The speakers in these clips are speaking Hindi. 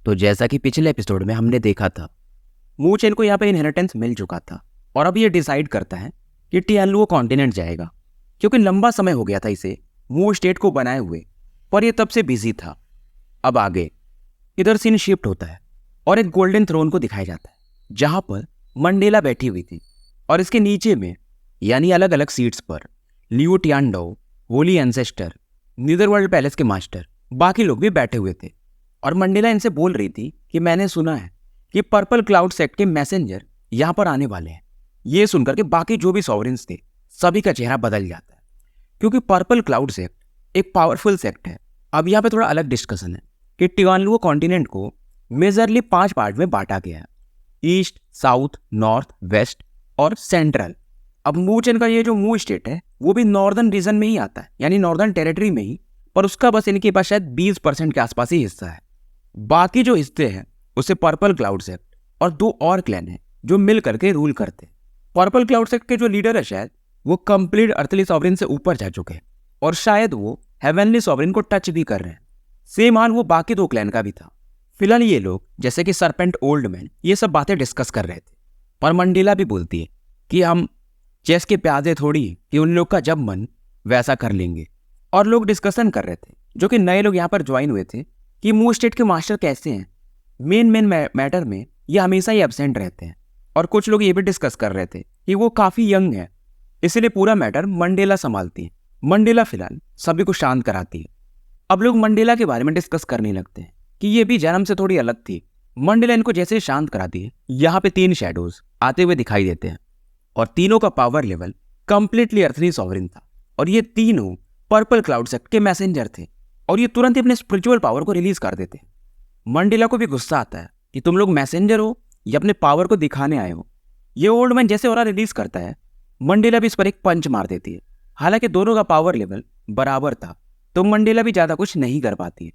तो जैसा कि पिछले एपिसोड में हमने देखा था, मू चेन को यहाँ पे इनहेरिटेंस मिल चुका था और अब ये डिसाइड करता है कि टियानलुओ कॉन्टिनेंट जाएगा, क्योंकि लंबा समय हो गया था इसे मू स्टेट को बनाए हुए, पर ये तब से बिजी था। अब आगे इधर सीन शिफ्ट होता है और एक गोल्डन थ्रोन को दिखाया जाता है जहां पर मंडेला बैठी हुई थी और इसके नीचे में यानी अलग अलग सीट्स पर लियो टियानडो, होली एंसेस्टर, नीदरवर्ल्ड पैलेस के मास्टर, बाकी लोग भी बैठे हुए थे। और मंडेला इनसे बोल रही थी कि मैंने सुना है कि पर्पल क्लाउड सेक्ट के मैसेंजर यहाँ पर आने वाले हैं। ये सुनकर के बाकी जो भी सॉवरेन्स थे सभी का चेहरा बदल जाता है, क्योंकि पर्पल क्लाउड सेक्ट एक पावरफुल सेक्ट है। अब यहाँ पे थोड़ा अलग डिस्कशन है कि टियानलुओ कॉन्टिनेंट को मेजरली 5 पार्ट में बांटा गया है, ईस्ट, साउथ, नॉर्थ, वेस्ट और सेंट्रल। अब मू चेन का ये जो मू स्टेट है वो भी नॉर्दर्न रीजन में ही आता है, यानी नॉर्दर्न टेरिटरी में ही, पर उसका बस इनके पास शायद 20% के आसपास ही हिस्सा है। बाकी जो हिस्से हैं उसे पर्पल क्लाउड सेक्ट और 2 और क्लैन हैं जो मिल करके रूल करते हैं। पर्पल क्लाउड सेक्ट के जो लीडर है शायद वो कंप्लीट अर्थली सॉवरेन से ऊपर जा चुके हैं और शायद वो हेवनली सॉवरेन को टच भी कर रहे हैं। सेम हाल वो बाकी 2 क्लैन का भी था। फिलहाल ये लोग जैसे कि सरपेंट ओल्ड मैन ये सब बातें डिस्कस कर रहे थे, पर मंडेला भी बोलती है कि हम चेस के प्यादे थोड़ी कि उन लोग का जब मन वैसा कर लेंगे। और लोग डिस्कशन कर रहे थे जो कि नए लोग यहाँ पर ज्वाइन हुए थे कि मू स्टेट के मास्टर कैसे हैं। मेन मैटर में ये हमेशा ही एब्सेंट रहते हैं। और कुछ लोग ये भी डिस्कस कर रहे थे कि वो काफ़ी यंग है, इसलिए पूरा मैटर मंडेला संभालती है। मंडेला फिलहाल सभी को शांत कराती है। अब लोग मंडेला के बारे में डिस्कस करने लगते हैं कि ये भी जन्म से थोड़ी अलग थी। मंडेला इनको जैसे शांत कराती है, यहाँ पे 3 शैडोज आते हुए दिखाई देते हैं और तीनों का power level completely earthly sovereign था और ये तीनों पर्पल क्लाउड सेक्ट के मैसेंजर थे और ये तुरंत ही अपने स्पिरिचुअल पावर को रिलीज कर देते हैं। मंडेला को भी गुस्सा आता है कि तुम लोग मैसेंजर हो या अपने पावर को दिखाने आए हो। ये ओल्ड मैन जैसे ऑरा रिलीज करता है, मंडेला भी इस पर एक पंच मार देती है। हालांकि दोनों का पावर लेवल बराबर था तो मंडेला भी ज्यादा कुछ नहीं कर पाती है।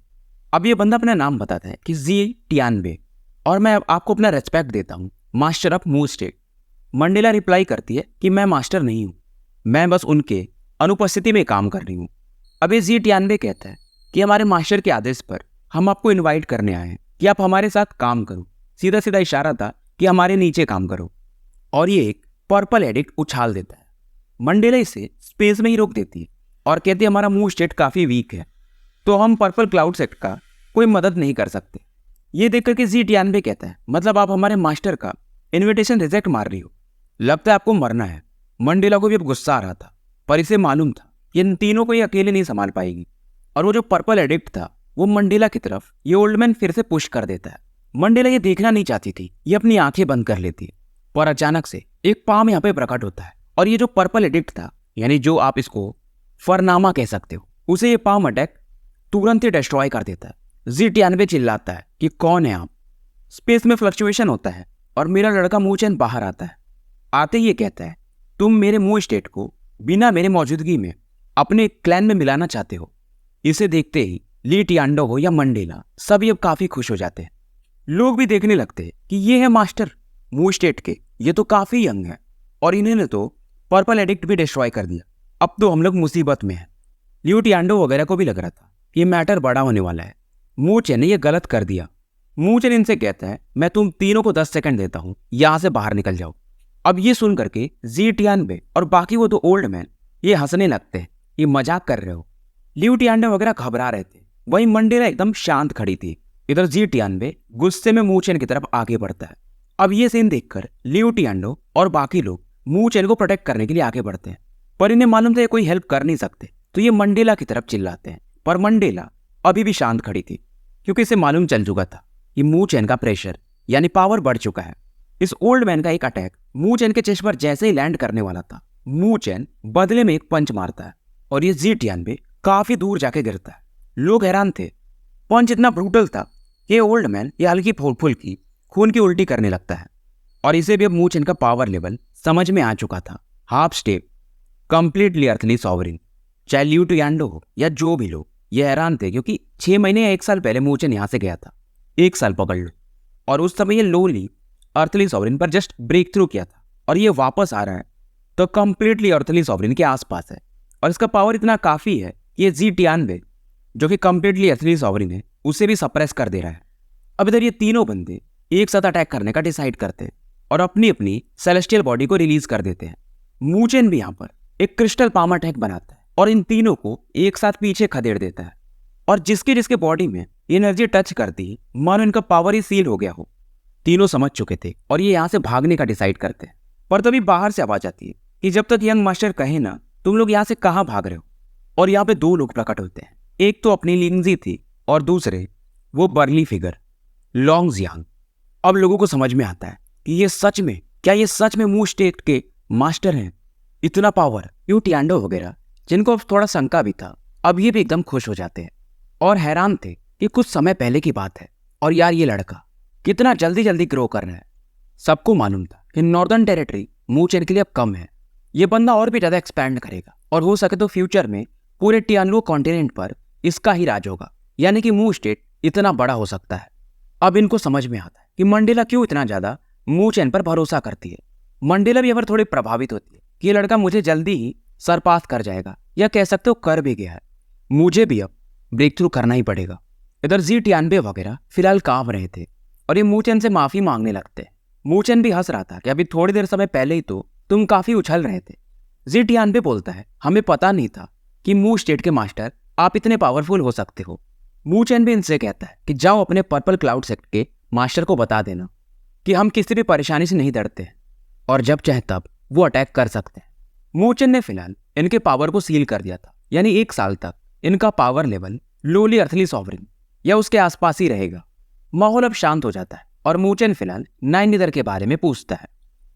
अब ये बंदा अपना नाम बताता है कि जी टियानबे और मैं आपको अपना रेस्पेक्ट देता हूँ, मास्टर ऑफ मू स्टेट। मंडेला रिप्लाई करती है कि मैं मास्टर नहीं हूँ, मैं बस उनके अनुपस्थिति में काम कर रही हूँ। अब ये जी टियानबे कहता है कि हमारे मास्टर के आदेश पर हम आपको इनवाइट करने आए हैं कि आप हमारे साथ काम करो। सीधा सीधा इशारा था कि हमारे नीचे काम करो। और ये एक पर्पल एडिक्ट उछाल देता है। मंडेला इसे स्पेस में ही रोक देती है और कहती है हमारा मू स्टेट काफ़ी वीक है तो हम पर्पल क्लाउड सेक्ट का कोई मदद नहीं कर सकते। ये देख करके जी टियानबे कहता है मतलब आप हमारे मास्टर का इन्विटेशन रिजेक्ट मार रही हो, लगता है आपको मरना है। मंडेला को भी अब गुस्सा आ रहा था, पर इसे मालूम था कि इन तीनों को ये अकेले नहीं संभाल पाएगी। और वो जो पर्पल एडिक्ट था वो मंडेला की तरफ ये ओल्ड मैन फिर से पुश कर देता है। मंडेला ये देखना नहीं चाहती थी, ये अपनी आंखें बंद कर लेती है, पर अचानक से एक पाम यहाँ पे प्रकट होता है और ये जो पर्पल एडिक्ट था, यानी जो आप इसको फरनामा कह सकते हो, उसे ये पाम अटैक तुरंत ही डिस्ट्रॉय कर देता है। जी टियानबे चिल्लाता है कि कौन है आप। स्पेस में फ्लक्चुएशन होता है और मेरा लड़का मू चेन बाहर आता है। आते ही ये कहता है तुम मेरे मू स्टेट को बिना मेरे मौजूदगी में अपने क्लैन में मिलाना चाहते हो। इसे देखते ही ली टियानडो हो या मंडेला सभी अब काफी खुश हो जाते हैं। लोग भी देखने लगते हैं कि ये है मास्टर मू स्टेट के, ये तो काफी यंग है और इन्होंने तो पर्पल एडिक्ट भी डिस्ट्रॉय कर दिया। अब तो हम लोग मुसीबत में हैं। लियो टियानडो वगैरह को भी लग रहा था कि मैटर बड़ा होने वाला है, मू चेन ने ये गलत कर दिया। मू चेन इनसे कहता है मैं तुम तीनों को 10 सेकंड देता हूं, यहां से बाहर निकल जाओ। अब ये सुन करके जी टियानबे और बाकी वो 2 ओल्ड मैन ये हंसने लगते हैं, ये मजाक कर रहे हो। लियो टियानडो वगैरह घबरा रहे थे, वहीं मंडेला एकदम शांत खड़ी थी। इधर जी टियानबे गुस्से में मू चेन की तरफ आगे बढ़ता है। अब ये सीन देखकर लियो टियानडो और बाकी लोग मू चेन को प्रोटेक्ट करने के लिए आगे बढ़ते हैं, पर इन्हें मालूम था ये कोई हेल्प कर नहीं सकते, तो ये मंडेला की तरफ चिल्लाते हैं। पर मंडेला अभी भी शांत खड़ी थी, क्योंकि इसे मालूम चल चुका था कि मू चेन का प्रेशर यानी पावर बढ़ चुका है। इस ओल्ड मैन का एक अटैक मू चेन के चेस्ट पर जैसे ही लैंड करने वाला था, मू चेन बदले में एक पंच मारता है और ये जी टियानबे काफी दूर जाके गिरता है। लोग हैरान थे, पंच इतना ब्रूटल था ये ओल्ड मैन ये हल्की फुल्की खून की उल्टी करने लगता है। और इसे भी अब मू चेन का पावर लेवल समझ में आ चुका था। Half step completely earthly sovereign. चाहे लियो टियानडो हो या जो भी लोग ये हैरान थे, क्योंकि 6 महीने या 1 साल पहले मू चेन यहाँ से गया था। 1 साल पकड़ लो, और उस समय ये लोली अर्थली सॉवरेन पर जस्ट ब्रेक थ्रू किया था और ये वापस आ रहा है तो कंप्लीटली अर्थली सॉवरेन के आसपास है। और इसका पावर इतना काफी है कि ये जी टियानबे जो कि कंप्लीटली अर्थली सॉवरेन है उसे भी सप्रेस कर दे रहा है। अब इधर ये तीनों बंदे एक साथ अटैक करने का डिसाइड करते हैं और अपनी अपनी सेलेस्टियल बॉडी को रिलीज कर देते हैं। मूचेन भी यहाँ पर एक क्रिस्टल पाम अटैक बनाता है और इन तीनों को एक साथ पीछे खदेड़ देता है। और जिसके जिसके बॉडी में एनर्जी टच करती है मानो इनका पावर ही सील हो गया हो। तीनों समझ चुके थे और ये यहाँ से भागने का डिसाइड करते हैं। पर तभी बाहर से आवाज आती है कि जब तक यंग मास्टर कहे ना तुम लोग यहाँ से कहाँ भाग रहे हो। और यहाँ पे दो लोग प्रकट होते हैं, एक तो अपनी लिंगजी थी और दूसरे वो बर्ली फिगर लॉन्ग जियांग। अब लोगों को समझ में आता है कि ये सच में मू स्टेट के मास्टर हैं। इतना पावर। यू टियांडो वगैरह जिनको अब थोड़ा शंका भी था, अब ये भी एकदम खुश हो जाते हैं और हैरान थे कि कुछ समय पहले की बात है और यार ये लड़का कितना जल्दी जल्दी ग्रो कर रहा है। सबको मालूम था कि नॉर्दर्न टेरिटरी मूचेन के लिए अब कम है, ये बंदा और भी ज्यादा एक्सपैंड करेगा और हो सके तो फ्यूचर में पूरे टियानलू कॉन्टिनेंट पर इसका ही राज होगा, यानी कि मू स्टेट इतना बड़ा हो सकता है। अब इनको समझ में आता है कि मंडेला क्यों इतना ज्यादा मूचेन पर भरोसा करती है। मंडेला भी अगर थोड़ी प्रभावित होती है कि ये लड़का मुझे जल्दी ही सरपास कर जाएगा, या कह सकते हो कर भी गया है, मुझे भी अब ब्रेक थ्रू करना ही पड़ेगा। इधर जी टियानबे वगैरह फिलहाल कांप रहे थे और ये मूचेन से माफी मांगने लगते हैं। मूचेन भी हंस रहा था कि अभी थोड़ी देर समय पहले ही तो तुम काफी उछल रहे थे। जी टियानबे बोलता है हमें पता नहीं था कि मू स्टेट के मास्टर आप इतने पावरफुल हो सकते हो। मूचेन भी इनसे कहता है कि जाओ अपने पर्पल क्लाउड सेक्ट के मास्टर को बता देना कि हम किसी भी परेशानी से नहीं डरते हैं और जब चाहे तब वो अटैक कर सकते हैं। मूचेन ने फिलहाल इनके पावर को सील कर दिया था, यानी 1 साल तक इनका power level lolly earthly sovereign या उसके आसपास ही रहेगा। माहौल अब शांत हो जाता है और मूचेन फिलहाल नाइन निदर के बारे में पूछता है।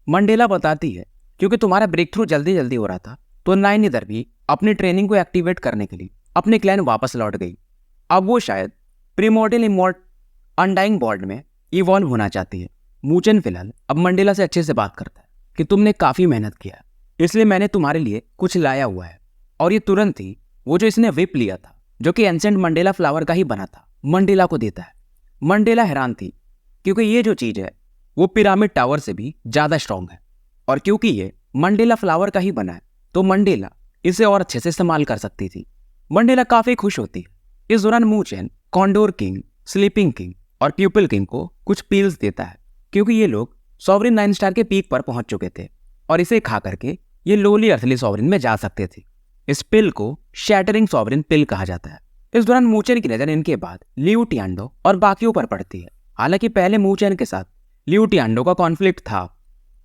मंडेला बताती है क्योंकि तुम्हारा ब्रेक थ्रू जल्दी जल्दी हो रहा था तो नाइन निदर भी अपनी ट्रेनिंग को एक्टिवेट करने के लिए अपने क्लैन वापस लौट गई। अब वो शायद प्रीमोर्टल इमोर्ट अनडाइंग बॉर्ड में इवॉल्व होना चाहती है। मूचेन फिलहाल अब मंडेला से अच्छे से बात करता है कि तुमने काफी मेहनत किया, इसलिए मैंने तुम्हारे लिए कुछ लाया हुआ है। और ये तुरंत ही वो जो इसने विप लिया था जो कि एंसेंट मंडेला फ्लावर का ही बना था, मंडेला को देता है। मंडेला हैरान थी क्योंकि ये जो चीज है वो पिरामिड टावर से भी ज्यादा स्ट्रांग है और क्योंकि ये मंडेला फ्लावर का ही बना है तो मंडेला इसे और अच्छे से इस्तेमाल कर सकती थी। मंडेला काफी खुश होती है। इस दौरान मूचेन कॉन्डोर किंग, स्लीपिंग किंग और प्यूपिल किंग को कुछ पील्स देता है क्योंकि ये लोग सॉवरिन 9 स्टार के पीक पर पहुंच चुके थे और इसे खा करके ये लोली अर्थली सॉवरिन में जा सकते थे। इस पिल को शैटरिंग सॉवरिन पिल कहा जाता है। इस दौरान मूचेन की नजर इनके बाद लियू टियांडो और बाकियों पर पड़ती है। हालांकि पहले मूचेन के साथ लियू टियांडो का कॉन्फ्लिक्ट था,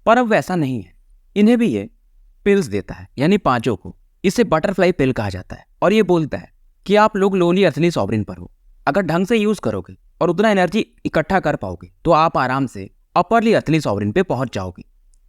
पर अब वैसा नहीं है। इन्हें भी ये पिल्स देता है, यानी पांचों को। इसे बटरफ्लाई पिल कहा जाता है और ये बोलता है कि आप लोग लोली अर्थली सॉवरिन पर हो, अगर ढंग से यूज करोगे और उतना एनर्जी इकट्ठा कर पाओगे तो आप आराम से अपरली अर्थली सॉवरिन पे पहुंच जाओगे।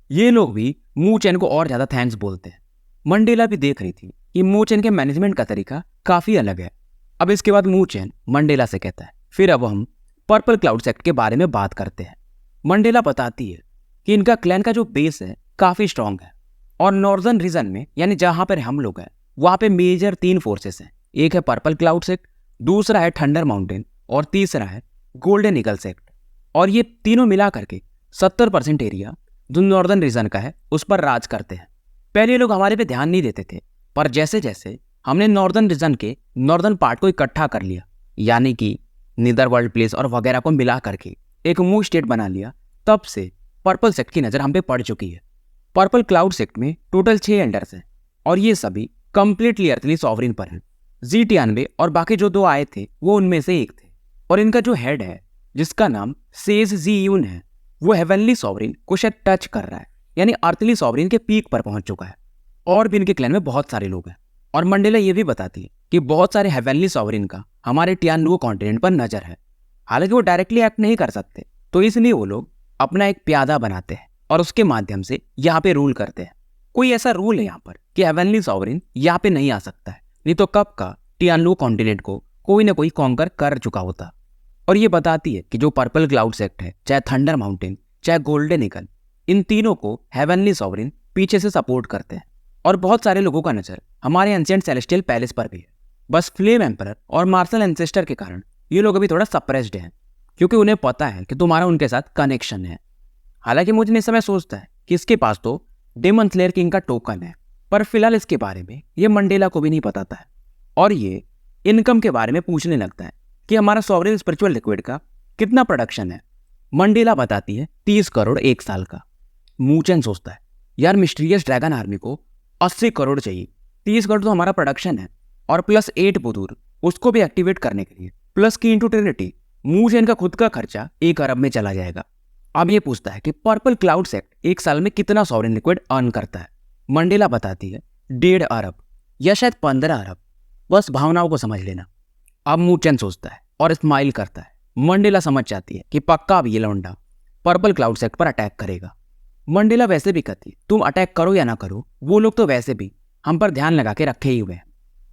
ये लोग भी मूचेन को और ज्यादा थैंक्स बोलते हैं। मंडेला भी देख रही थी कि मूचेन के मैनेजमेंट का तरीका काफी अलग है। अब इसके बाद मूचेन मंडेला से कहता है फिर अब हम पर्पल क्लाउड सेक्ट के बारे में बात करते हैं। मंडेला बताती है कि इनका क्लैन का जो बेस है काफी स्ट्रांग है और नॉर्दर्न रीजन में, यानी जहां पर हम लोग हैं, वहां पे मेजर 3 फोर्सेस हैं। एक है पर्पल क्लाउड सेक्ट, दूसरा है थंडर माउंटेन और तीसरा है गोल्डन ईगल सेक्ट। और ये तीनों मिला करके 70% एरिया जो नॉर्दर्न रीजन का है उस पर राज करते हैं। पहले लोग हमारे पे ध्यान नहीं देते थे, पर जैसे जैसे हमने नॉर्दर्न रीजन के नॉर्दर्न पार्ट को इकट्ठा कर लिया, यानी कि नीदर वर्ल्ड प्लेस और वगैरह को मिला करके एक मू स्टेट बना लिया, तब से पर्पल सेक्ट की नजर हम पे पड़ चुकी है। पर्पल क्लाउड सेक्ट में टोटल 6 एंडर्स हैं और ये सभी कंप्लीटली अर्थली सॉवरिन पर हैं। जी टियानबे और बाकी जो 2 आए थे वो उनमें से एक थे और इनका जो हेड है जिसका नाम सेज जी यून है वो हेवनली सॉवरिन को शायद टच कर रहा है, यानी अर्थली सॉवरिन के पीक पर पहुंच चुका है। और भी इनके क्लैन में बहुत सारे लोग हैं। और मंडेला ये भी बताती है कि बहुत सारे हेवनली सॉवरिन का हमारे टियानलू कॉन्टिनेंट पर नजर है। हालांकि वो डायरेक्टली एक्ट नहीं कर सकते, तो इसलिए वो लोग अपना एक प्यादा बनाते हैं और उसके माध्यम से यहाँ पे रूल करते हैं। कोई ऐसा रूल है यहाँ पर कि हेवनली सॉवरिन यहाँ पे नहीं आ सकता है, नहीं तो कब का टियानलू कॉन्टिनेंट को कोई ना कोई कॉन्कर कर चुका होता। और ये बताती है कि जो पर्पल क्लाउड सेक्ट है, चाहे थंडर माउंटेन, चाहे गोल्डन ईगल, इन तीनों को हेवनली सॉवरिन पीछे से सपोर्ट करते हैं। और बहुत सारे लोगों का नजर हमारे एंशिएंट सेलेस्टियल पैलेस पर भी है। बस फ्लेम एम्परर और मार्शल एंसेस्टर के कारण ये लोग अभी थोड़ा सप्रेस्ड हैं, क्योंकि उन्हें पता है कि तुम्हारा उनके साथ कनेक्शन है। हालांकि मुझे इस समय सोचता है कि इसके पास तो डेमन स्लेयर किंग का टोकन है, पर फिलहाल इसके बारे में ये मंडेला को भी नहीं पता था। और ये इनकम के बारे में पूछने लगता है कि हमारा सॉवरेन स्पिरिचुअल लिक्विड का कितना प्रोडक्शन है? मंडेला बताती है 30 करोड़ एक साल का। मूचेन सोचता है यार मिस्टीरियस ड्रैगन आर्मी को 80 करोड़ चाहिए, 30 करोड़ तो हमारा प्रोडक्शन है, और प्लस 8 बुधूर उसको भी एक्टिवेट करने के लिए, प्लस की इंटू ट्रिनिटी, मूचेन का खुद का खर्चा 1 अरब में चला जाएगा। अब ये पूछता है कि पर्पल क्लाउड सेक्ट एक साल में कितना सॉवरेन लिक्विड अर्न करता है? मंडेला बताती है 1.5 अरब या शायद 15 अरब, बस भावनाओं को समझ लेना। अब मूचेन सोचता है और स्माइल करता है। मंडेला समझ जाती है कि पक्का अब ये लौंडा पर्पल क्लाउड सेक्ट पर अटैक करेगा। मंडेला वैसे भी कहती है तुम अटैक करो या ना करो, वो लोग तो वैसे भी हम पर ध्यान लगा के रखे ही हुए हैं।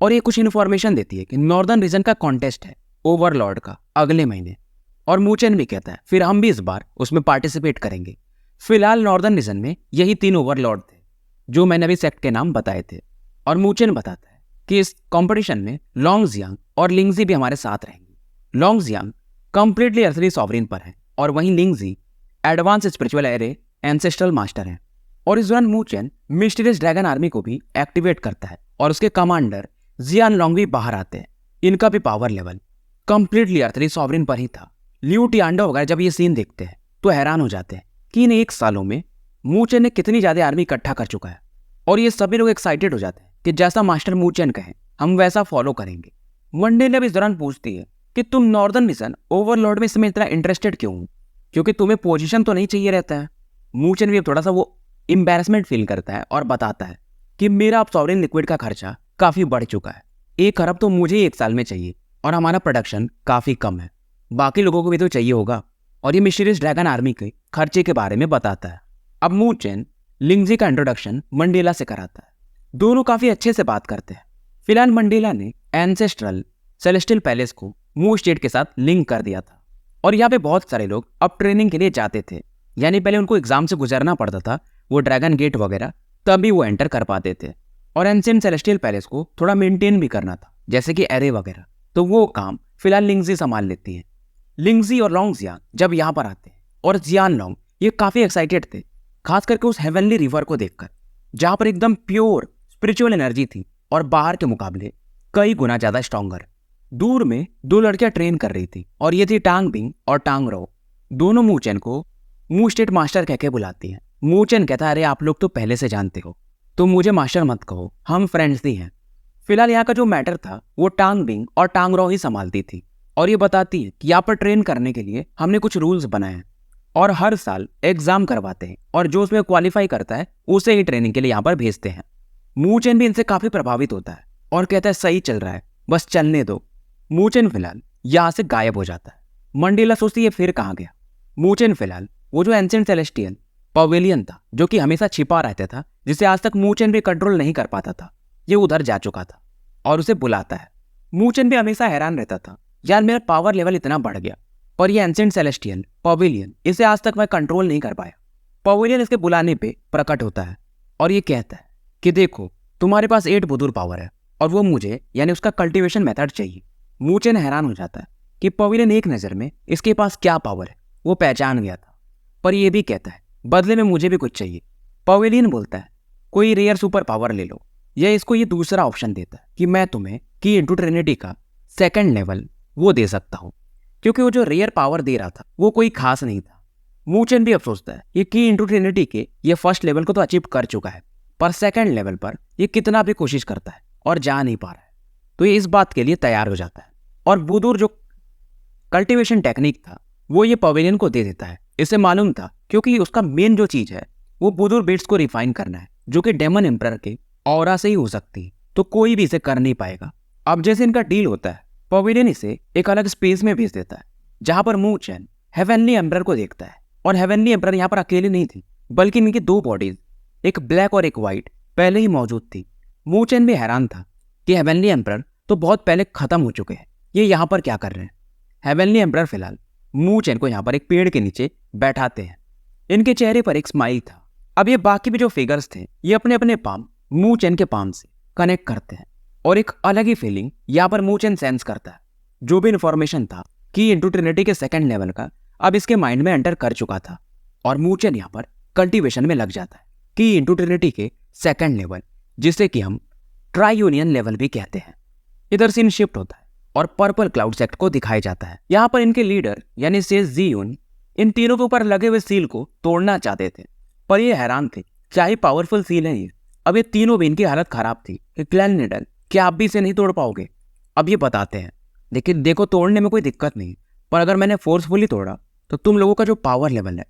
और ये कुछ इन्फॉर्मेशन देती है कि नॉर्दर्न रीजन का कॉन्टेस्ट है ओवरलॉर्ड का अगले महीने, और मूचेन भी कहता है फिर हम भी इस बार उसमें पार्टिसिपेट करेंगे। फिलहाल नॉर्दर्न रीजन में यही 3 ओवरलॉर्ड थे जो मैंने अभी सेक्ट के नाम बताए थे। और मूचेन बताता है कि इस कॉम्पिटिशन में लोंगजियांग और लिंगजी भी हमारे साथ रहेंगे। लोंगजियांग कंप्लीटली अर्थली सॉवरेन पर है, और वहीं लिंगजी advance spiritual era ancestral master हैं। और इस दौरान मूचेन मिस्टीरियस ड्रैगन आर्मी को भी एक्टिवेट करता है, और उसके कमांडर जियान लोंग भी बाहर आते हैं। इनका भी power level completely earthly sovereign पर ही था। लियू टियांडो वगैरह जब ये सीन देखते हैं तो हैरान हो जाते हैं कि इन 1 सालों में मूचेन ने कितनी ज्यादा आर्मी इकट्ठा कर चुका है। और ये सभी लोग एक्साइटेड हो जाते हैं कि जैसा मास्टर मूचेन कहे हम वैसा फॉलो करेंगे। मंडेला भी इस दौरान पूछती है कि तुम नॉर्दर्न मिशन ओवरलॉर्ड में इसमें इतना इंटरेस्टेड क्यों हो, क्योंकि तुम्हें पोजीशन तो नहीं चाहिए रहता है। मूचेन भी अब थोड़ा सा वो एम्बैरेसमेंट फील करता है और बताता है कि मेरा अब सॉवरेन लिक्विड का खर्चा काफी बढ़ चुका है, 1 अरब तो मुझे 1 साल में चाहिए, और हमारा प्रोडक्शन काफी कम है, बाकी लोगों को भी तो चाहिए होगा। और ये मिस्टीरियस ड्रैगन आर्मी के खर्चे के बारे में बताता है। अब मूचेन लिंगजी का इंट्रोडक्शन मंडेला से कराता है। दोनों काफी अच्छे से बात करते हैं। फिलहाल मंडेला ने एंसेस्ट्रल सेलेस्टियल पैलेस को मू स्टेट के साथ लिंक कर दिया था, और यहाँ पे बहुत सारे लोग अब ट्रेनिंग के लिए जाते थे, यानी पहले उनको एग्जाम से गुजरना पड़ता था वो ड्रैगन गेट वगैरह, तभी वो एंटर कर पाते थे। और एंशिएंट सेलेस्टियल पैलेस को थोड़ा मेंटेन भी करना था, जैसे कि एरे वगैरह, तो वो काम फिलहाल लिंगजी संभाल लेती है। लिंगजी और लोंगजियांग जब यहाँ पर आते हैं, और जियान लोंग ये काफी एक्साइटेड थे, खास करके उस हेवनली रिवर को देखकर, जहाँ पर एकदम प्योर स्पिरिचुअल एनर्जी थी और बाहर के मुकाबले कई गुना ज्यादा स्ट्रॉन्गर। दूर में 2 लड़कियां ट्रेन कर रही थी, और ये थी टांग बिंग और टांग रो। दोनों मूचेन को मू स्टेट मास्टर कह के बुलाती हैं। मूचेन कहता है अरे आप लोग तो पहले से जानते हो, तो मुझे मास्टर मत कहो, हम फ्रेंड्स ही हैं। फिलहाल यहाँ का जो मैटर था वो टांग बिंग और टांग रो ही संभालती थी, और ये बताती है कि यहाँ पर ट्रेन करने के लिए हमने कुछ रूल्स बनाए हैं, और हर साल एग्जाम करवाते हैं, और जो उसमें क्वालिफाई करता है उसे ही ट्रेनिंग के लिए यहाँ पर भेजते हैं। मूचेन भी इनसे काफी प्रभावित होता है और कहता है सही चल रहा है, बस चलने दो। मूचेन फिलहाल यहाँ से गायब हो जाता है। मंडेला सोचती है फिर कहाँ गया। मूचेन फिलहाल वो जो एंशिएंट सेलेस्टियल पवेलियन था जो कि हमेशा छिपा रहता था, जिसे आज तक मूचेन भी कंट्रोल नहीं कर पाता था, ये उधर जा चुका था और उसे बुलाता है। मूचेन भी हमेशा हैरान रहता था, यार मेरा पावर लेवल इतना बढ़ गया, पर ये एंशिएंट सेलेस्टियल पवेलियन इसे आज तक मैं कंट्रोल नहीं कर पाया। पवेलियन इसके बुलाने पे प्रकट होता है और ये कहता है कि देखो तुम्हारे पास 8 बुधुर पावर है, और वो मुझे यानी उसका कल्टीवेशन मेथड चाहिए। मूचेन हैरान हो जाता है कि पवेलियन एक नज़र में इसके पास क्या पावर है वो पहचान गया था, पर ये भी कहता है बदले में मुझे भी कुछ चाहिए। पवेलियन बोलता है कोई रेयर सुपर पावर ले लो, या इसको ये दूसरा ऑप्शन देता है कि मैं तुम्हें की इंटू ट्रिनिटी का 2nd लेवल वो दे सकता हूँ, क्योंकि वो जो रेयर पावर दे रहा था वो कोई खास नहीं था। मूचेन भी अब सोचता है ये की इंटू ट्रिनिटी के ये 1st लेवल को तो अचीव कर चुका है, पर 2nd लेवल पर ये कितना भी कोशिश करता है और जा नहीं पा रहा है, तो ये इस बात के लिए तैयार हो जाता है और बुधुर जो कल्टीवेशन टेक्निक था वो ये पवेलियन को दे देता है। इसे मालूम था क्योंकि उसका मेन जो चीज है वो बुधुर बिट्स को रिफाइन करना है, जो कि डेमन एम्परर के ऑरा से ही हो सकती है, तो कोई भी इसे कर नहीं पाएगा। अब जैसे इनका डील होता है, पवेलियन इसे एक अलग स्पेस में भेज देता है जहां पर मूचेन हेवनली एम्परर को देखता है, और हेवनली एम्परर यहाँ पर अकेले नहीं थी बल्कि इनकी 2 बॉडीज, एक ब्लैक और एक व्हाइट, पहले ही मौजूद थी। मूचेन भी हैरान था कि हेवनली एम्परर तो बहुत पहले खत्म हो चुके हैं, ये यहाँ पर क्या कर रहे हैं। हेवनली एम्परर फिलहाल मूचेन को यहाँ पर एक पेड़ के नीचे बैठाते हैं। इनके चेहरे पर एक स्माइल था। अब ये बाकी भी जो फिगर्स थे ये अपने अपने पाम मूचेन के पाम से कनेक्ट करते हैं, और एक अलग ही फीलिंग यहाँ पर मूचेन सेंस करता है। जो भी इंफॉर्मेशन था की इंटू ट्रिनिटी के 2nd लेवल का अब इसके माइंड में एंटर कर चुका था, और मूचेन यहाँ पर कल्टीवेशन में लग जाता है की इंटू ट्रिनिटी के 2nd लेवल, जिसे कि हम ट्राई यूनियन लेवल भी कहते हैं। इधर सीन शिफ्ट होता है और पर्पल क्लाउड सेक्ट को दिखाया जाता है। यहाँ पर इनके लीडर यानी सेज ज़ियुन इन तीनों के ऊपर लगे हुए सील को तोड़ना चाहते थे, पर ये हैरान थे, क्या ही पावरफुल सील है ये। अब ये तीनों भी इनकी हालत खराब थी कि क्लैन निडल, क्या आप भी इसे नहीं तोड़ पाओगे? अब ये बताते हैं, लेकिन देखो तोड़ने में कोई दिक्कत नहीं, पर अगर मैंने फोर्सफुली तोड़ा तो तुम लोगों का जो पावर लेवल है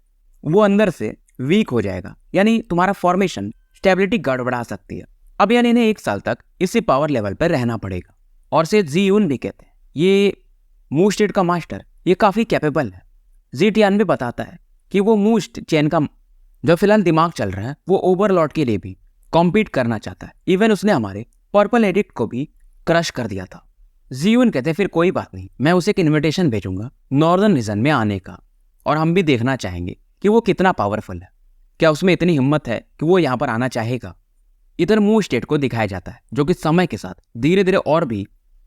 वो अंदर से वीक हो जाएगा, यानी तुम्हारा फॉर्मेशन स्टेबिलिटी गड़बड़ा सकती है। अब यानी इन्हें 1 साल तक इसी पावर लेवल पर रहना पड़ेगा। और से ज़ियुन भी कहते हैं ये मूव स्टेट का मास्टर ये काफ़ी कैपेबल है। जी टियान भी बताता है कि वो मूव चेन का जो फिलहाल दिमाग चल रहा है वो ओवरलॉर्ड के लिए भी कॉम्पीट करना चाहता है। इवन उसने हमारे पर्पल एडिक्ट को भी क्रश कर दिया था। ज़ियुन कहते हैं फिर कोई बात नहीं, मैं उसे एक इन्विटेशन भेजूंगा नॉर्दर्न रीजन में आने का, और हम भी देखना चाहेंगे कि वो कितना पावरफुल है, क्या उसमें इतनी हिम्मत है कि वो यहाँ पर आना चाहेगा। इधर मूव स्टेट को दिखाया जाता है जो कि समय के साथ धीरे धीरे और भी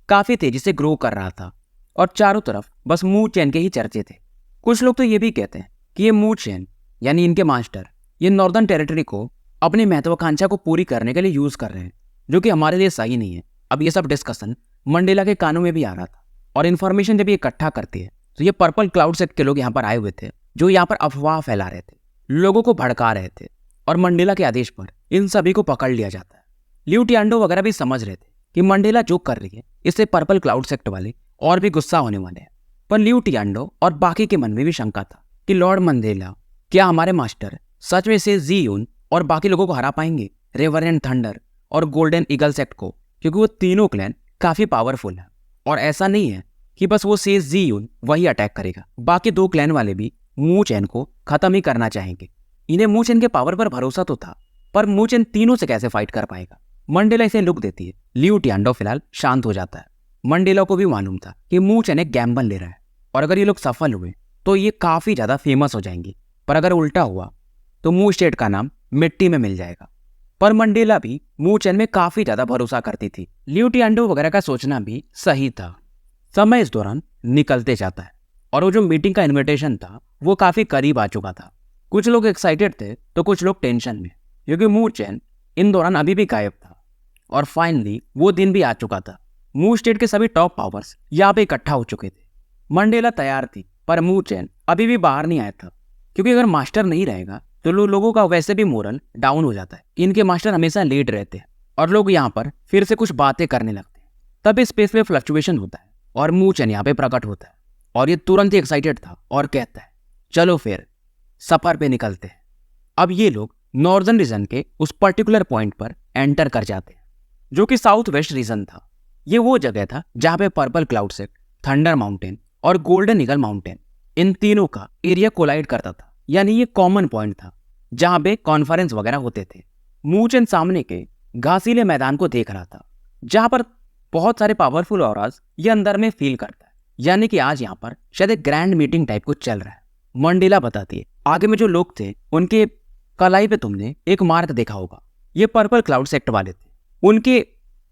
काफ़ी तेजी से ग्रो कर रहा था, और चारों तरफ बस मूव चेन के ही चर्चे थे। कुछ लोग तो ये भी कहते हैं कि ये मूव चेन यानी इनके मास्टर ये नॉर्दर्न टेरिटरी को अपनी महत्वाकांक्षा को पूरी करने के लिए यूज़ कर रहे हैं, जो कि हमारे लिए सही नहीं है। अब ये सब डिस्कशन मंडेला के कानों में भी आ रहा था, और इन्फॉर्मेशन जब ये इकट्ठा करती है तो ये पर्पल क्लाउड सेक्ट के लोग यहाँ पर आए हुए थे, जो यहाँ पर अफवाह फैला रहे थे, लोगों को भड़का रहे थे, और मंडेला के आदेश पर इन सभी को पकड़ लिया जाता है। लियू टियांडो वगैरह भी समझ रहे थे कि मंडेला जो कर रही है इससे पर्पल क्लाउड सेक्ट वाले और भी गुस्सा होने वाले हैं, पर लियू टियांडो और बाकी के मन में भी शंका था कि लॉर्ड मंडेला क्या हमारे मास्टर सच में से ज़ियुन और बाकी लोगों को हरा पाएंगे, रेवरेंट थंडर और गोल्डन ईगल सेक्ट को, क्योंकि वो तीनों क्लैन काफ़ी पावरफुल है। और ऐसा नहीं है कि बस वो सेज ज़ियुन वही अटैक करेगा, बाकी 2 क्लैन वाले भी मूव चेन को खत्म ही करना चाहेंगे। इन्हें मूव चेन के पावर पर भरोसा तो था, पर मूव चेन तीनों से कैसे फाइट कर पाएगा। मंडेला इसे लुक देती है। लियू टियांडो फिलहाल शांत हो जाता है। मंडेला को भी मालूम था कि मूव चेन एक गैम्बल ले रहा है, और अगर ये लोग सफल हुए तो ये काफ़ी ज़्यादा फेमस हो जाएंगे, पर अगर उल्टा हुआ तो मूव स्टेट का नाम मिट्टी में मिल जाएगा। पर मंडेला भी मूव चेन में काफ़ी ज़्यादा भरोसा करती थी। लियू टियांडो वगैरह का सोचना भी सही था। समय इस दौरान निकलते जाता है, और वो जो मीटिंग का इन्विटेशन था वो काफ़ी करीब आ चुका था। कुछ लोग एक्साइटेड थे तो कुछ लोग टेंशन में, क्योंकि मूव चेन इन दौरान अभी भी गायब था। और फाइनली वो दिन भी आ चुका था। मूव स्टेट के सभी टॉप पावर्स यहाँ पे इकट्ठा हो चुके थे। मंडेला तैयार थी, पर मूव चेन अभी भी बाहर नहीं आया था, क्योंकि अगर मास्टर नहीं रहेगा तो लोगों का वैसे भी मोरल डाउन हो जाता है। इनके मास्टर हमेशा लेट रहते हैं, और लोग यहाँ पर फिर से कुछ बातें करने लगते हैं। तब स्पेस में फ्लक्चुएशन होता है, और मूव चेन यहाँ पे प्रकट होता है, और ये तुरंत ही एक्साइटेड था और कहता है चलो फिर सफर पे निकलते हैं। अब ये लोग नॉर्दर्न रीजन के उस पर्टिकुलर पॉइंट पर एंटर कर जाते हैं, जो कि साउथ वेस्ट रीजन था। ये वो जगह था जहाँ पे purple cloud sect, thunder mountain और गोल्डन ईगल माउंटेन इन तीनों का एरिया कोलाइड करता था, यानी ये कॉमन पॉइंट था जहाँ पे कॉन्फ्रेंस वगैरह होते थे। मूव चेन सामने के घासीले मैदान को देख रहा था, जहाँ पर बहुत सारे पावरफुल ऑरास ये अंदर में फील करता है, यानी कि आज यहाँ पर शायद एक ग्रैंड मीटिंग टाइप कुछ चल रहा है। मंडेला बताती है आगे में जो लोग थे उनके कलाई पे तुमने एक मार्क देखा होगा, ये पर्पल क्लाउड सेक्ट वाले थे। उनके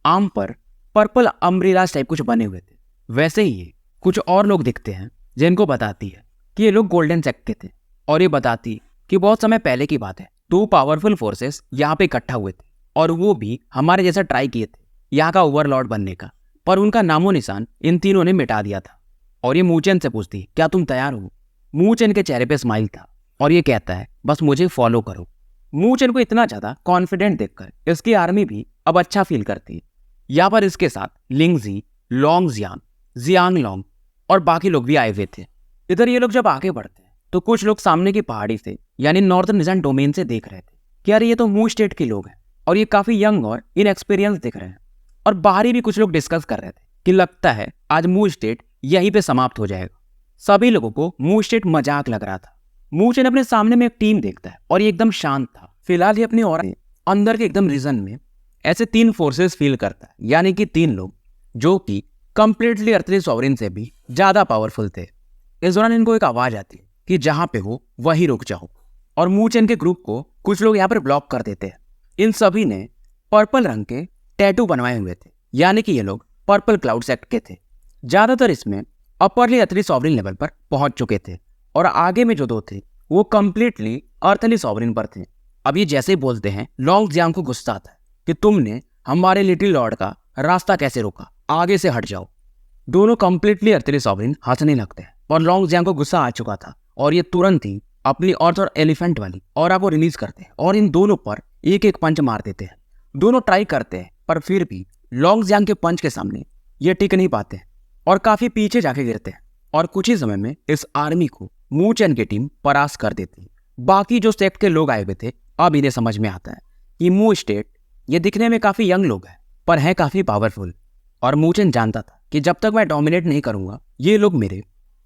आर्म पर पर्पल अम्ब्रेलास टाइप कुछ बने हुए थे। वैसे ही ये कुछ और लोग दिखते हैं जिनको बताती है कि ये लोग गोल्डन सेक्ट के थे, और ये बताती कि बहुत समय पहले की बात है 2 पावरफुल फोर्सेस यहाँ पे इकट्ठा हुए थे, और वो भी हमारे जैसा ट्राई किए थे यहाँ का ओवरलॉर्ड बनने का, पर उनका नामो निशान इन तीनों ने मिटा दिया था। और ये मूव चेन से पूछती क्या तुम तैयार हो? मूव चेन के चेहरे पे स्माइल था, और ये कहता है बस मुझे फॉलो करो। मूव चेन को इतना ज़्यादा कॉन्फिडेंट देखकर इसकी आर्मी भी अब अच्छा फील करती है। यहाँ पर इसके साथ लिंगजी, लॉन्ग जियांग, जियांग लॉन्ग और बाकी लोग भी आए हुए थे। इधर ये लोग जब आगे बढ़ते हैं तो कुछ लोग सामने की पहाड़ी से यानी नॉर्दर्न रीजन डोमेन से देख रहे थे कि यार ये तो मूव स्टेट के लोग हैं, और ये काफ़ी यंग और इनएक्सपीरियंस दिख रहे हैं। और बाहरी भी कुछ लोग डिस्कस कर रहे थे कि लगता है आज मूव स्टेट यहीं पे समाप्त हो जाएगा। सभी लोगों को मूव स्टेट मजाक लग रहा था। मूव चेन अपने सामने में एक टीम देखता है, और ये एकदम शांत था। फिलहाल ये अपनी और अंदर के एकदम रीजन में ऐसे 3 फोर्सेस फील करता है, यानी कि 3 लोग जो कि कंप्लीटली अर्थली सॉवरिन से भी ज़्यादा पावरफुल थे। इस दौरान इनको एक आवाज़ आती है कि जहाँ पे हो वहीं रुक जाओ, और मूव चेन के ग्रुप को कुछ लोग यहाँ पर ब्लॉक कर देते हैं। इन सभी ने पर्पल रंग के टैटू बनवाए हुए थे, यानी कि ये लोग पर्पल क्लाउड सेक्ट के थे। ज़्यादातर इसमें अपरली अर्थली सॉवरिन लेवल पर पहुंच चुके थे, और आगे में जो 2 थे वो कंप्लीटली अर्थली सॉवरिन पर थे। अब ये जैसे बोलते हैं, लॉन्ग जियांग को गुस्सा आता है कि तुमने हमारे लिटिल लॉर्ड का रास्ता कैसे रोका, आगे से हट जाओ। दोनों कंप्लीटली अर्थली सॉवरिन हंसने लगते हैं और लॉन्ग जियांग को गुस्सा आ चुका था और ये तुरंत ही अपनी ऑर्थ और एलिफेंट वाली ऑरा को रिलीज करते हैं और इन दोनों पर एक एक पंच मार देते हैं। दोनों ट्राई करते हैं पर फिर भी लॉन्ग जियांग के पंच के सामने ये टिक नहीं पाते और काफी पीछे जाके गिरते हैं और कुछ ही समय में इस आर्मी को मू चेन की टीम परास्त कर देती है। बाकी जो सेक्ट के लोग आए हुए थे अब इन्हें समझ में आता है कि मू स्टेट ये दिखने में काफी यंग लोग हैं पर हैं काफी पावरफुल और मू चेन जानता था कि जब तक मैं डोमिनेट नहीं करूंगा ये लोग मेरे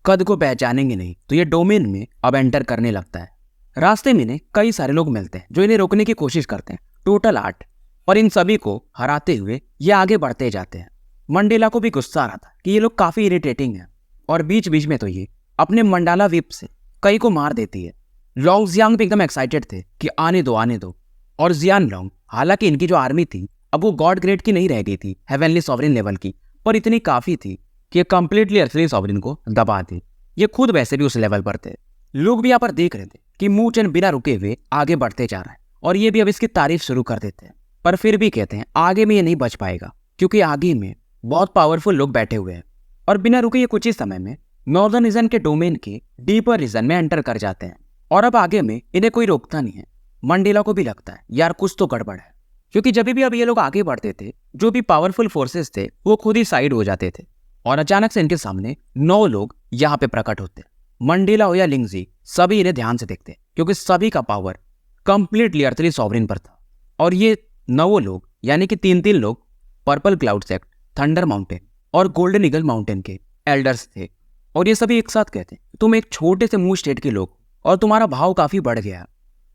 कद को पहचानेंगे नहीं, तो ये डोमेन में अब एंटर करने लगता है। रास्ते में इन्हें कई सारे लोग मिलते हैं जो इन्हें रोकने की कोशिश करते हैं, टोटल 8, और इन सभी को हराते हुए ये आगे बढ़ते जाते हैं। मंडेला को भी गुस्सा आ रहा था कि ये लोग काफी इरिटेटिंग हैं और बीच बीच में तो ये अपने मंडाला विप से कई को मार देती है। लॉन्ग जियांग भी एकदम एक्साइटेड थे कि आने दो और जियान लॉन्ग, हालांकि इनकी जो आर्मी थी अब वो गॉड ग्रेड की नहीं रह गई थी, हेवनली सॉवरिन लेवल की, पर इतनी काफी थी कि ये कंप्लीटली अर्थली सॉवरिन को दबा दी। ये खुद वैसे भी उस लेवल पर थे। लोग भी यहाँ पर देख रहे थे कि मू चेन बिना रुके हुए आगे बढ़ते जा रहा है और ये भी अब इसकी तारीफ शुरू कर देते हैं, पर फिर भी कहते हैं आगे में ये नहीं बच पाएगा क्योंकि आगे में बहुत पावरफुल लोग बैठे हुए हैं। और बिना रुके ये कुछ ही समय में नॉर्दर्न रीजन के डोमेन के डीपर रीजन में एंटर कर जाते हैं और अब आगे में इन्हें कोई रोकता नहीं है। मंडेला को भी लगता है यार कुछ तो गड़बड़ है, क्योंकि जब भी अब ये लोग आगे बढ़ते थे जो भी पावरफुल फोर्सेस थे वो खुद ही साइड हो जाते थे और अचानक से इनके सामने 9 लोग यहाँ पे प्रकट होते। मंडेला हो या लिंगजी सभी इन्हें ध्यान से देखते क्योंकि सभी का पावर कंप्लीटली अर्थली सॉवरिन पर था। और ये 9 लोग यानी कि 3 लोग purple cloud sect, thunder mountain और गोल्डन ईगल माउंटेन के एल्डर्स थे। और ये सभी एक साथ कहते तुम एक छोटे से मू स्टेट के लोग और तुम्हारा भाव काफी बढ़ गया,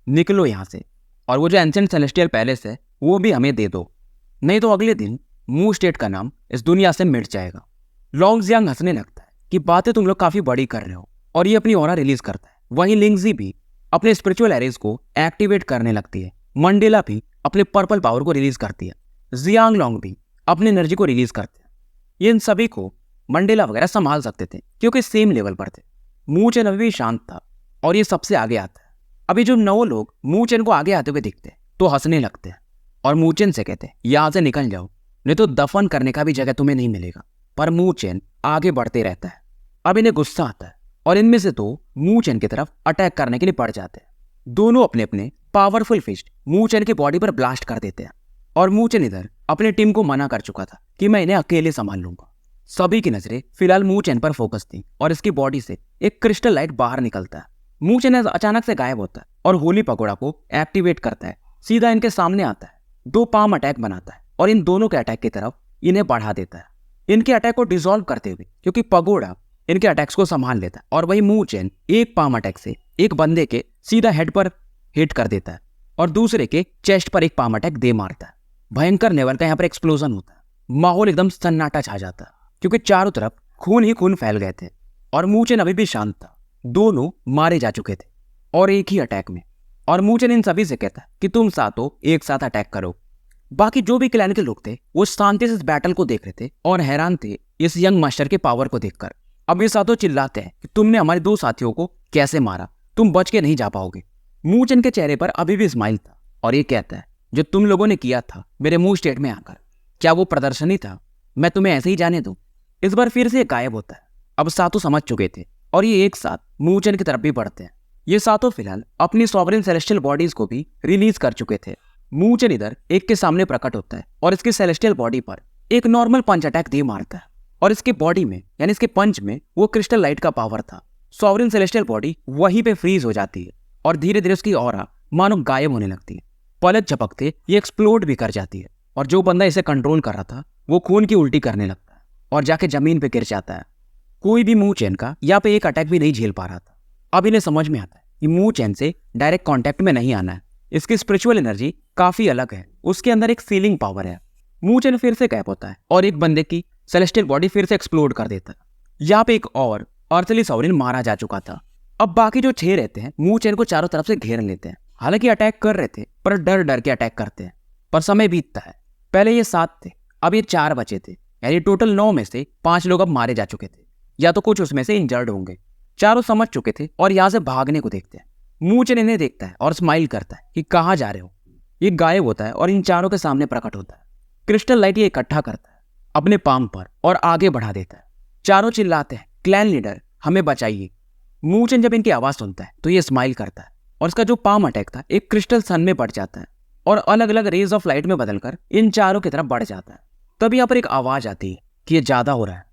निकलो यहाँ से और वो जो एंशिएंट सेलेस्टियल पैलेस है वो भी हमें दे दो, नहीं तो अगले दिन मू स्टेट का नाम इस दुनिया से मिट जाएगा। लॉन्ग जियांग हंसने लगता है कि बातें तुम लोग काफी बड़ी कर रहे हो और ये अपनी ऑरा रिलीज करता है। वहीं लिंगजी भी अपने स्पिरिचुअल एरेज को एक्टिवेट करने लगती है। मंडेला भी अपने पर्पल पावर को रिलीज करती है। जियांग लॉन्ग भी अपनी एनर्जी को रिलीज करते हैं। ये इन सभी को मंडेला वगैरह संभाल सकते थे क्योंकि सेम लेवल पर थे। मू चेन अभी भी शांत था और ये सबसे आगे आता है। अभी जो 9 लोग मू चेन को आगे आते हुए दिखते हैं तो हंसने लगते हैं और मू चेन से कहते हैं यहाँ से निकल जाओ, नहीं तो दफन करने का भी जगह तुम्हें नहीं मिलेगा। पर मू चेन आगे बढ़ते रहता है। अब इन्हें गुस्सा आता है और इनमें से 2 मू चेन की तरफ अटैक करने के लिए पड़ जाते हैं। दोनों अपने अपने पावरफुल फिस्ट मू चेन की बॉडी पर ब्लास्ट कर देते हैं और मू चेन इधर अपनी टीम को मना कर चुका था कि मैं इन्हें अकेले संभाल लूंगा। सभी की नजरें फिलहाल मू चेन पर फोकस थी और इसकी बॉडी से एक क्रिस्टल लाइट बाहर निकलता है। मू चेन अचानक से गायब होता है और होली पकोड़ा को एक्टिवेट करता है, सीधा इनके सामने आता है, 2 पाम अटैक बनाता है और इन दोनों के अटैक की तरफ इन्हें बढ़ा देता है, इनके अटैक को डिसॉल्व करते हुए, क्योंकि पगोड़ा इनके अटैक्स को संभाल लेता है। और वही मू चेन एक पाम अटैक से एक बंदे के सीधा हेड पर हिट कर देता है और दूसरे के चेस्ट पर एक पाम अटैक दे मारता है। भयंकर लेवल का यहाँ पर एक्सप्लोजन होता है। माहौल एकदम सन्नाटा छा जाता है क्योंकि चारों तरफ खून ही खून फैल गए थे और मू चेन अभी भी शांत था। दोनों मारे जा चुके थे और एक ही अटैक में। और मू चेन इन सभी से कहता है कि तुम सातों एक साथ अटैक करो। बाकी जो भी क्लैन के लोग थे वो शांति से इस बैटल को देख रहे थे और हैरान थे इस यंग मास्टर के पावर को देखकर। अब ये सातों चिल्लाते हैं कि तुमने हमारे 2 साथियों को कैसे मारा, तुम बच के नहीं जा पाओगे। मू चेन के चेहरे पर अभी भी स्माइल था और ये कहता है जो तुम लोगों ने किया था मेरे मू स्टेट में आकर, क्या वो प्रदर्शनी था? मैं तुम्हें ऐसे ही जाने दूं? इस बार फिर से गायब होता है। अब सातों समझ चुके थे और ये एक साथ मू चेन की तरफ भी बढ़ते हैं। ये सातों फिलहाल अपनी सॉवरेन सेलेस्टियल बॉडीज को भी रिलीज कर चुके थे। मू चेन इधर एक के सामने प्रकट होता है और इसकी सेलेस्टियल बॉडी पर एक नॉर्मल पंच अटैक दे मारता है और इसके बॉडी में यानी इसके पंच में वो क्रिस्टल लाइट का पावर था। सॉवरेन सेलेस्टियल बॉडी वहीं पे फ्रीज हो जाती है और धीरे धीरे उसकी ऑरा मानो गायब होने लगती है। पलक झपकते ये एक्सप्लोड भी कर जाती है और जो बंदा इसे कंट्रोल कर रहा था वो खून की उल्टी करने लगता है और जाके जमीन पे गिर जाता है। कोई भी मू चेन का यहाँ पे एक अटैक भी नहीं झेल पा रहा था। अब इन्हें समझ में आता है कि मू चेन से डायरेक्ट कांटेक्ट में नहीं आना है। इसकी स्पिरिचुअल एनर्जी काफी अलग है, उसके अंदर एक सीलिंग पावर है। मू चेन फिर से गायब होता है और एक बंदे की सेलेस्टियल बॉडी फिर से एक्सप्लोड कर देता है। यहाँ पे एक और अर्थली सॉवरेन मारा जा चुका था। अब बाकी जो 6 रहते हैं मू चेन को चारों तरफ से घेर लेते हैं। हालांकि अटैक कर रहे थे पर डर डर के अटैक करते हैं। पर समय बीतता है। पहले ये 7 थे, अब ये 4 बचे थे, यानी टोटल 9 में से 5 लोग अब मारे जा चुके थे या तो कुछ उसमें से इंजर्ड होंगे। चारों समझ चुके थे और यहाँ से भागने को देखते हैं। मू चेन इन्हें देखता है और स्माइल करता है कि कहाँ जा रहे हो। ये गायब होता है और इन चारों के सामने प्रकट होता है। क्रिस्टल लाइट ये इकट्ठा करता है अपने पाम पर और आगे बढ़ा देता है। चारों चिल्लाते हैं, क्लैन लीडर हमें बचाइए। मूचेन जब इनकी आवाज सुनता है तो ये स्माइल करता है और उसका जो पाम अटैक था एक क्रिस्टल सन में बढ़ जाता है और अलग अलग रेज ऑफ लाइट में बदलकर इन चारों की तरफ बढ़ जाता है। तब यहाँ पर एक आवाज आती है कि ये ज्यादा हो रहा है।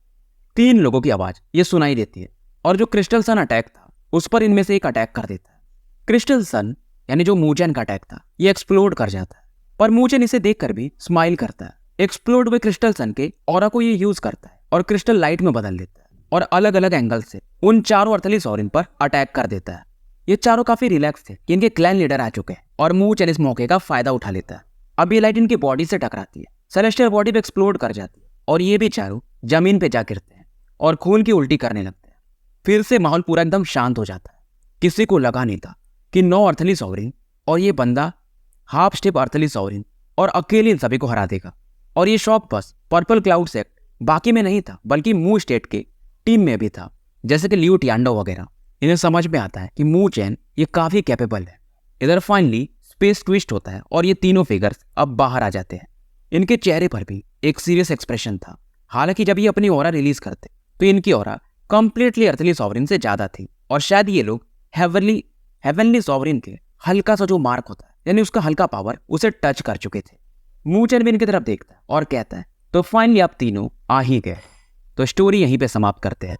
3 लोगों की आवाज ये सुनाई देती है और जो क्रिस्टल सन अटैक था उस पर इनमें से एक अटैक कर देता है। क्रिस्टल सन यानी जो मूचेन का अटैक था ये एक्सप्लोड कर जाता है, पर मूचेन इसे देखकर भी स्माइल करता है। एक्सप्लोड हुए क्रिस्टल सन के ऑरा को ये यूज करता है और क्रिस्टल लाइट में बदल देता है और अलग अलग एंगल से उन चारों अर्थली सॉरिन पर अटैक कर देता है। ये चारों काफी रिलैक्स थे कि इनके क्लैन लीडर आ चुके हैं और मूचेन इस मौके का फायदा उठा लेता है। अब ये लाइट इनकी बॉडी से टकराती है, सेलेस्टियल बॉडी पे एक्सप्लोड कर जाती है और ये भी चारों जमीन पे जा गिरते हैं और खून की उल्टी करने लगते हैं। फिर से माहौल पूरा एकदम शांत हो जाता है। किसी को लगा नहीं था कि 9 अर्थली सॉवरिन और ये बंदा हाफ स्टेप अर्थली सॉवरिन और अकेले इन सभी को हरा देगा। और ये शॉक बस पर्पल क्लाउड सेक्ट बाकी में नहीं था बल्कि मू स्टेट के टीम में भी था, जैसे कि लियू टियांडो वगैरह। इन्हें समझ में आता है कि मूचेन ये काफी कैपेबल है। इधर फाइनली स्पेस ट्विस्ट होता है और ये तीनों फिगर्स अब बाहर आ जाते हैं। इनके चेहरे पर भी एक सीरियस एक्सप्रेशन था। हालांकि जब ये अपनी ऑरा रिलीज करते तो इनकी ऑरा कंप्लीटली अर्थली सॉवरिन से ज्यादा थी और शायद ये लोग हेवनली सॉवरिन के हल्का सा जो मार्क होता है यानी उसका हल्का पावर उसे टच कर चुके थे। मूचेन भी इनकी तरफ देखता है और कहता है तो फाइनली आप तीनों आ ही गए। तो स्टोरी यहीं पे समाप्त करते हैं।